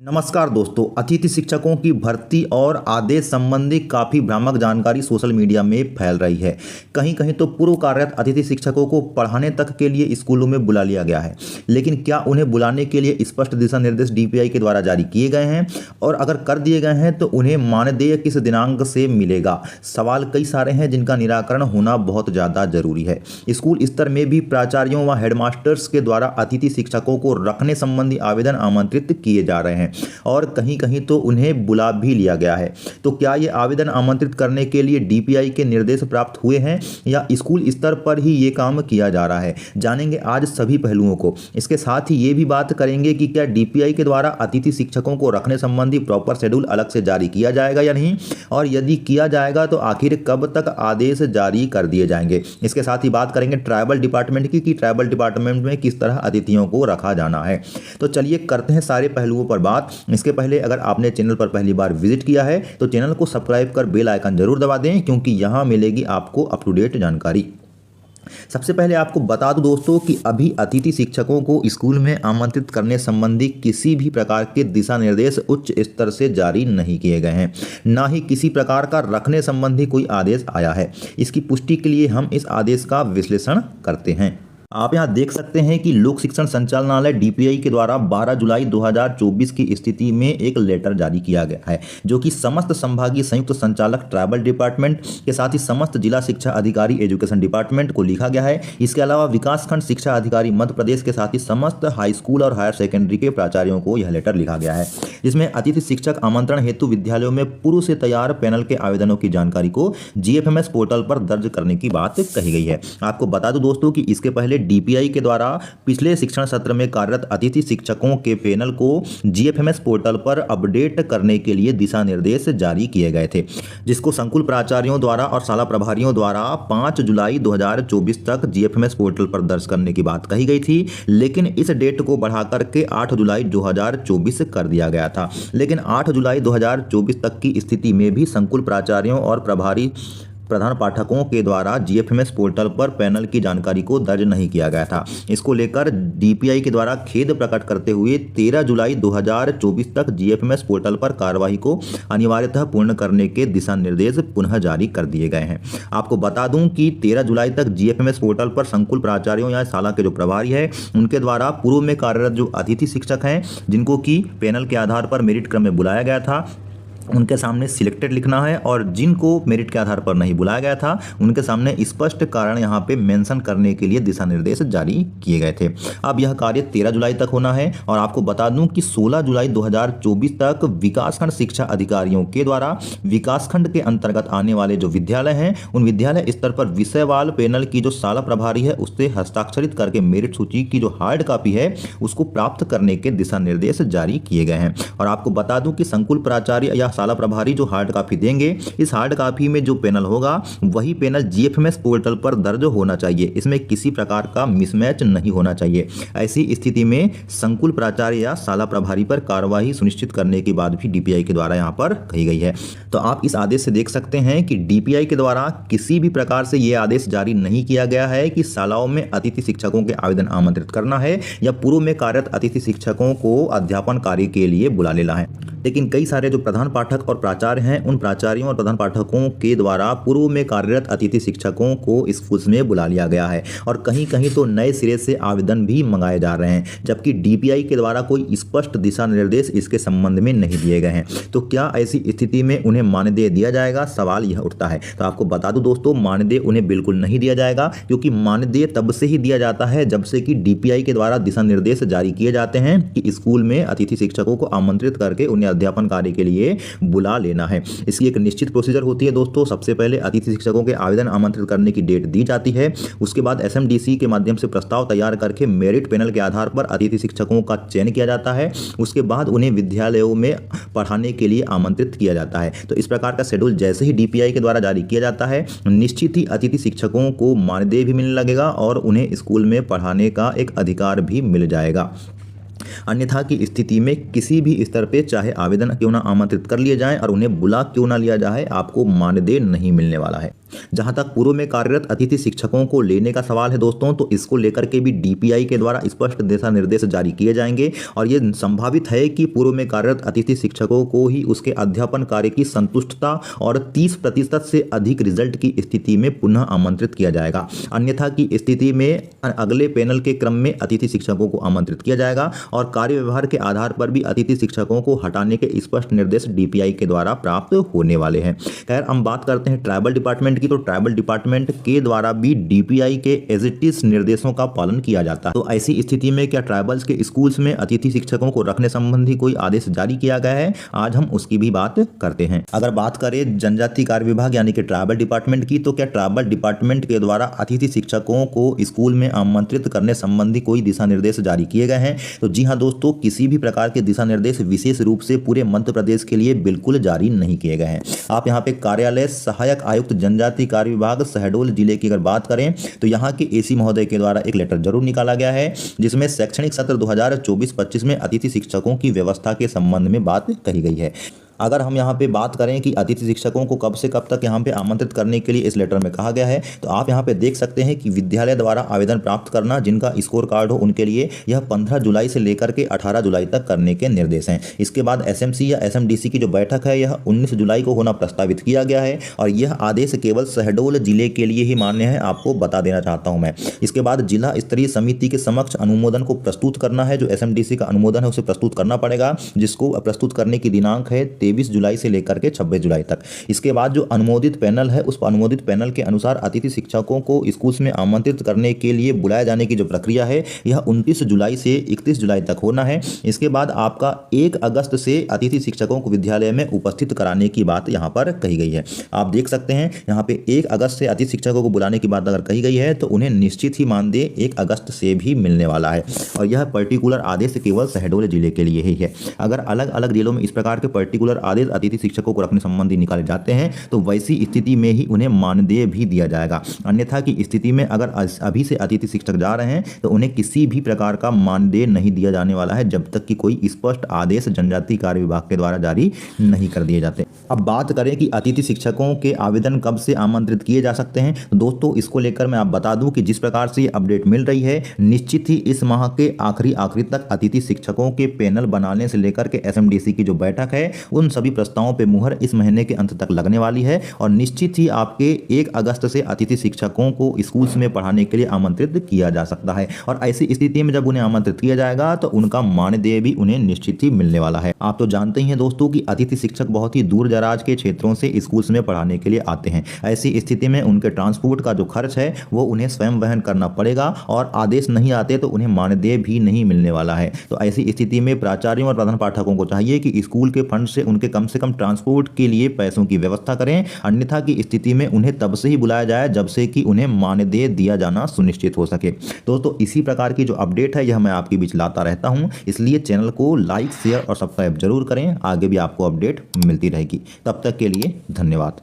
नमस्कार दोस्तों, अतिथि शिक्षकों की भर्ती और आदेश संबंधी काफ़ी भ्रामक जानकारी सोशल मीडिया में फैल रही है। कहीं कहीं तो पूर्व कार्यरत अतिथि शिक्षकों को पढ़ाने तक के लिए स्कूलों में बुला लिया गया है, लेकिन क्या उन्हें बुलाने के लिए स्पष्ट दिशा निर्देश डीपीआई के द्वारा जारी किए गए हैं? और अगर कर दिए गए हैं तो उन्हें मानदेय किस दिनांक से मिलेगा? सवाल कई सारे हैं जिनका निराकरण होना बहुत ज़्यादा जरूरी है। स्कूल स्तर में भी प्राचार्यों व हेडमास्टर्स के द्वारा अतिथि शिक्षकों को रखने संबंधी आवेदन आमंत्रित किए जा रहे हैं और कहीं कहीं तो उन्हें बुला भी लिया गया है। तो क्या ये आवेदन आमंत्रित करने के लिए डीपीआई के निर्देश प्राप्त हुए हैं या स्कूल स्तर पर ही ये काम किया जा रहा है? जानेंगे आज सभी पहलुओं को। इसके साथ ही ये भी बात करेंगे कि क्या डीपीआई के द्वारा अतिथि शिक्षकों को रखने संबंधी प्रॉपर शेड्यूल अलग से जारी किया जाएगा या नहीं, और यदि किया जाएगा तो आखिर कब तक आदेश जारी कर दिए जाएंगे। इसके साथ ही बात करेंगे ट्राइबल डिपार्टमेंट की कि ट्राइबल डिपार्टमेंट में किस तरह अतिथियों को रखा जाना है। तो चलिए करते हैं सारे पहलुओं पर बात। इसके पहले अगर आपने चैनल पर पहली बार विजिट किया है तो चैनल को सब्सक्राइब कर बेल आइकन जरूर दबा दें, क्योंकि यहां मिलेगी आपको अप टू डेट जानकारी। सबसे पहले आपको बता दूं दोस्तों कि अभी अतिथि शिक्षकों को स्कूल में आमंत्रित करने संबंधी किसी भी प्रकार के दिशा निर्देश उच्च स्तर से जारी नहीं किए गए हैं, ना ही किसी प्रकार का रखने संबंधी कोई आदेश आया है। इसकी पुष्टि के लिए हम इस आदेश का विश्लेषण करते हैं। आप यहां देख सकते हैं कि लोक शिक्षण संचालनालय डीपीआई के द्वारा 12 जुलाई 2024 की स्थिति में एक लेटर जारी किया गया है, जो कि समस्त संभागीय संयुक्त संचालक ट्राइबल डिपार्टमेंट के साथ ही समस्त जिला शिक्षा अधिकारी एजुकेशन डिपार्टमेंट को लिखा गया है। इसके अलावा विकासखंड शिक्षा अधिकारी मध्य प्रदेश के साथ ही समस्त हाई स्कूल और हायर सेकेंडरी के प्राचार्यों को यह लेटर लिखा गया है, जिसमें अतिथि शिक्षक आमंत्रण हेतु विद्यालयों में पूर्व से तैयार पैनल के आवेदनों की जानकारी को जीएफएमएस पोर्टल पर दर्ज करने की बात कही गई है। आपको बता दूं दोस्तों कि इसके पहले डीपीआई के द्वारा पिछले शिक्षण सत्र में कार्यरत अतिथि शिक्षकों के पैनल को जीएफएमएस पोर्टल पर अपडेट करने के लिए दिशा निर्देश जारी किए गए थे, जिसको संकुल प्राचार्यों द्वारा और शाला प्रभारियों द्वारा 5 जुलाई 2024 तक जीएफएमएस पोर्टल पर दर्ज करने की बात कही गई थी। लेकिन इस डेट को बढ़ाकर के 8 जुलाई 2024 कर दिया गया था। लेकिन 8 जुलाई 2024 तक की स्थिति में भी संकुल प्राचार्यों और प्रधान पाठकों के द्वारा जीएफएमएस पोर्टल पर पैनल की जानकारी को दर्ज नहीं किया गया था। इसको लेकर डीपीआई के द्वारा खेद प्रकट करते हुए 13 जुलाई 2024 तक जीएफएमएस पोर्टल पर कार्यवाही को अनिवार्यतः पूर्ण करने के दिशा निर्देश पुनः जारी कर दिए गए हैं। आपको बता दूं कि 13 जुलाई तक जीएफएमएस पोर्टल पर संकुल प्राचार्यों या शाला के जो प्रभारी है उनके द्वारा पूर्व में कार्यरत जो अतिथि शिक्षक हैं, जिनको कि पैनल के आधार पर मेरिट क्रम में बुलाया गया था, उनके सामने सिलेक्टेड लिखना है, और जिनको मेरिट के आधार पर नहीं बुलाया गया था उनके सामने स्पष्ट कारण यहाँ पे मेंशन करने के लिए दिशा निर्देश जारी किए गए थे। अब यह कार्य 13 जुलाई तक होना है। और आपको बता दूं कि 16 जुलाई 2024 तक विकासखंड शिक्षा अधिकारियों के द्वारा विकासखंड के अंतर्गत आने वाले जो विद्यालय हैं उन विद्यालय स्तर पर विषयवाल पैनल की जो शाला प्रभारी है उससे हस्ताक्षरित करके मेरिट सूची की जो हार्ड कॉपी है उसको प्राप्त करने के दिशा निर्देश जारी किए गए हैं। और आपको बता दूं कि संकुल प्राचार्य या शाला प्रभारी जो हार्ड कॉपी देंगे, इस हार्ड कॉपी में जो पैनल होगा वही पैनल जीएफएमएस पोर्टल पर दर्ज होना चाहिए। इसमें किसी प्रकार का मिसमैच नहीं होना चाहिए। ऐसी स्थिति में संकुल प्राचार्य या शाला प्रभारी पर कार्यवाही सुनिश्चित करने की बात भी डीपीआई के द्वारा यहां पर कही गई है। तो आप इस आदेश से देख सकते हैं कि डीपीआई के द्वारा किसी भी प्रकार से यह आदेश जारी नहीं किया गया है कि शालाओं में अतिथि शिक्षकों के आवेदन आमंत्रित करना है या पूर्व में कार्यरत अतिथि शिक्षकों को अध्यापन कार्य के लिए बुला लेना है। लेकिन कई सारे जो प्रधान पाठक और प्राचार्य हैं उन प्राचार्यों और प्रधान पाठकों के द्वारा पूर्व में कार्यरत अतिथि शिक्षकों को स्कूल में बुला लिया गया है, और कहीं कहीं तो नए सिरे से आवेदन भी मंगाए जा रहे हैं, जबकि डीपीआई के द्वारा कोई स्पष्ट दिशा निर्देश इसके संबंध में नहीं दिए गए हैं। तो क्या ऐसी स्थिति में उन्हें मानदेय दिया जाएगा? सवाल यह उठता है। तो आपको बता दूं दोस्तों, मानदेय उन्हें बिल्कुल नहीं दिया जाएगा, क्योंकि मानदेय तब से ही दिया जाता है जब से कि डीपीआई के द्वारा दिशा निर्देश जारी किए जाते हैं कि स्कूल में अतिथि शिक्षकों को आमंत्रित करके उन्हें अध्यापन कार्य के लिए बुला लेना है। इसकी एक निश्चित प्रोसीजर होती है दोस्तों। सबसे पहले अतिथि शिक्षकों के आवेदन आमंत्रित करने की डेट दी जाती है। उसके बाद एसएमडीसी के माध्यम से प्रस्ताव तैयार करके मेरिट पैनल के आधार पर अतिथि शिक्षकों का चयन किया जाता है। उसके बाद उन्हें विद्यालयों में पढ़ाने के लिए आमंत्रित किया जाता है। तो इस प्रकार का शेड्यूल जैसे ही डीपीआई के द्वारा जारी किया जाता है, निश्चित ही अतिथि शिक्षकों को मानदेय भी मिलने लगेगा और उन्हें स्कूल में पढ़ाने का एक अधिकार भी मिल जाएगा। अन्यथा की स्थिति में किसी भी स्तर पे चाहे आवेदन क्यों ना आमंत्रित कर लिए जाएं और उन्हें बुला क्यों ना लिया जाए, आपको मानदेय नहीं मिलने वाला है। जहां तक पूर्व में कार्यरत अतिथि शिक्षकों को लेने का सवाल है दोस्तों, तो इसको लेकर के भी डीपीआई के द्वारा स्पष्ट दिशा निर्देश जारी किए जाएंगे और ये संभावित है कि पूर्व में कार्यरत अतिथि शिक्षकों को ही उसके अध्यापन कार्य की संतुष्टता और 30% से अधिक रिजल्ट की स्थिति में पुनः आमंत्रित किया जाएगा। अन्यथा की स्थिति में अगले पैनल के क्रम में अतिथि शिक्षकों को आमंत्रित किया जाएगा और कार्य व्यवहार के आधार पर भी अतिथि शिक्षकों को हटाने के स्पष्ट निर्देश डीपीआई के द्वारा प्राप्त होने वाले हैं। खैर, हम बात करते हैं ट्राइबल डिपार्टमेंट की, तो ट्राइबल डिपार्टमेंट के द्वारा भी डीपीआई के एज इट इज निर्देशों का पालन किया जाता है। तो ऐसी स्थिति में क्या ट्राइबल्स के स्कूल्स में अतिथि शिक्षकों को रखने संबंधी कोई आदेश जारी किया गया है? आज हम उसकी भी बात करते हैं। अगर बात करें जनजाति कार्य विभाग यानी कि ट्राइबल डिपार्टमेंट की, तो क्या ट्राइबल डिपार्टमेंट के द्वारा अतिथि शिक्षकों को स्कूल में आमंत्रित करने संबंधी कोई दिशा निर्देश जारी किए गए हैं? तो जी हाँ दोस्तों, किसी भी प्रकार के दिशा निर्देश विशेष रूप से पूरे मध्य प्रदेश के लिए बिल्कुल जारी नहीं किए गए हैं। आप यहाँ पे कार्यालय सहायक आयुक्त जनजाति कार्य विभाग शहडोल जिले की अगर बात करें तो यहाँ के एसी महोदय के द्वारा एक लेटर जरूर निकाला गया है जिसमें शैक्षणिक सत्र 2024-25 में अतिथि शिक्षकों की व्यवस्था के संबंध में बात कही गई है। अगर हम यहाँ पे बात करें कि अतिथि शिक्षकों को कब से कब तक यहाँ पे आमंत्रित करने के लिए इस लेटर में कहा गया है, तो आप यहाँ पे देख सकते हैं कि विद्यालय द्वारा आवेदन प्राप्त करना, जिनका स्कोर कार्ड हो उनके लिए यह 15 जुलाई से लेकर के 18 जुलाई तक करने के निर्देश हैं। इसके बाद एसएमसी या एसएमडीसी की जो बैठक है यह 19 जुलाई को होना प्रस्तावित किया गया है और यह आदेश केवल शहडोल जिले के लिए ही मान्य है, आपको बता देना चाहता हूँ मैं। इसके बाद जिला स्तरीय समिति के समक्ष अनुमोदन को प्रस्तुत करना है, जो एसएमडीसी का अनुमोदन है उसे प्रस्तुत करना पड़ेगा, जिसको प्रस्तुत करने की दिनांक है 23 जुलाई से लेकर के 26 जुलाई तक। इसके बाद जो अनुमोदित पैनल है उस अनुमोदित पैनल के अनुसार अतिथि शिक्षकों को स्कूल्स में आमंत्रित करने के लिए बुलाए जाने की जो प्रक्रिया है यह 29 जुलाई से 31 जुलाई तक होना है। इसके बाद आपका 1 अगस्त से अतिथि शिक्षकों को विद्यालय में उपस्थित कराने की बात यहाँ पर कही गई है। आप देख सकते हैं यहाँ पे 1 अगस्त से अतिथि शिक्षकों को बुलाने की बात अगर कही गई है तो उन्हें निश्चित ही मानदेय 1 अगस्त से भी मिलने वाला है और यह पर्टिकुलर आदेश केवल शहडोल जिले के लिए ही है। अगर अलग अलग जिलों में इस प्रकार के पर्टिकुलर आदेश अतिथि शिक्षकों को रखने संबंधी निकाले जाते हैं तो वैसी स्थिति में ही उन्हें मानदेय भी दिया जाएगा। अन्यथा की स्थिति में अगर अभी से अतिथि शिक्षक जा रहे हैं तो उन्हें किसी भी प्रकार का मानदेय नहीं दिया जाने वाला है जब तक कि कोई स्पष्ट आदेश जनजाति कार्य विभाग के द्वारा जारी नहीं कर दिए जाते। अब बात करें कि अतिथि शिक्षकों के आवेदन कब से आमंत्रित किए जा सकते हैं, तो दोस्तों इसको लेकर मैं आप बता दूं कि जिस प्रकार से ये अपडेट मिल रही है निश्चित ही इस माह के आखिरी तक अतिथि शिक्षकों के पैनल बनाने से लेकर के एसएमडीसी की जो बैठक है उन सभी प्रस्तावों पे मुहर इस महीने के अंत तक लगने वाली है और निश्चित ही आपके 1 अगस्त से अतिथि शिक्षकों को स्कूल्स में पढ़ाने के लिए आमंत्रित किया जा सकता है और ऐसी स्थिति में जब उन्हें आमंत्रित किया जाएगा तो उनका मानदेय भी उन्हें निश्चित ही मिलने वाला है। आप तो जानते ही हैं दोस्तों कि अतिथि शिक्षक बहुत ही दूर दराज के क्षेत्रों से स्कूल्स में पढ़ाने के लिए आते हैं। ऐसी स्थिति में उनके ट्रांसपोर्ट का जो खर्च है वो उन्हें स्वयं वहन करना पड़ेगा और आदेश नहीं आते तो उन्हें मानदेय भी नहीं मिलने वाला है। तो ऐसी स्थिति में प्राचार्यों और प्रधान पाठकों को चाहिए कि स्कूल के फंड से उनके कम से कम ट्रांसपोर्ट के लिए पैसों की व्यवस्था करें, अन्यथा की स्थिति में उन्हें तब से ही बुलाया जाए जब से कि उन्हें मानदेय दिया जाना सुनिश्चित हो सके। दोस्तों इसी प्रकार की जो अपडेट है यह मैं आपके बीच लाता रहता हूं, इसलिए चैनल को लाइक शेयर और सब्सक्राइब जरूर करें। आगे भी आपको अपडेट मिलती रहेगी। तब तक के लिए धन्यवाद।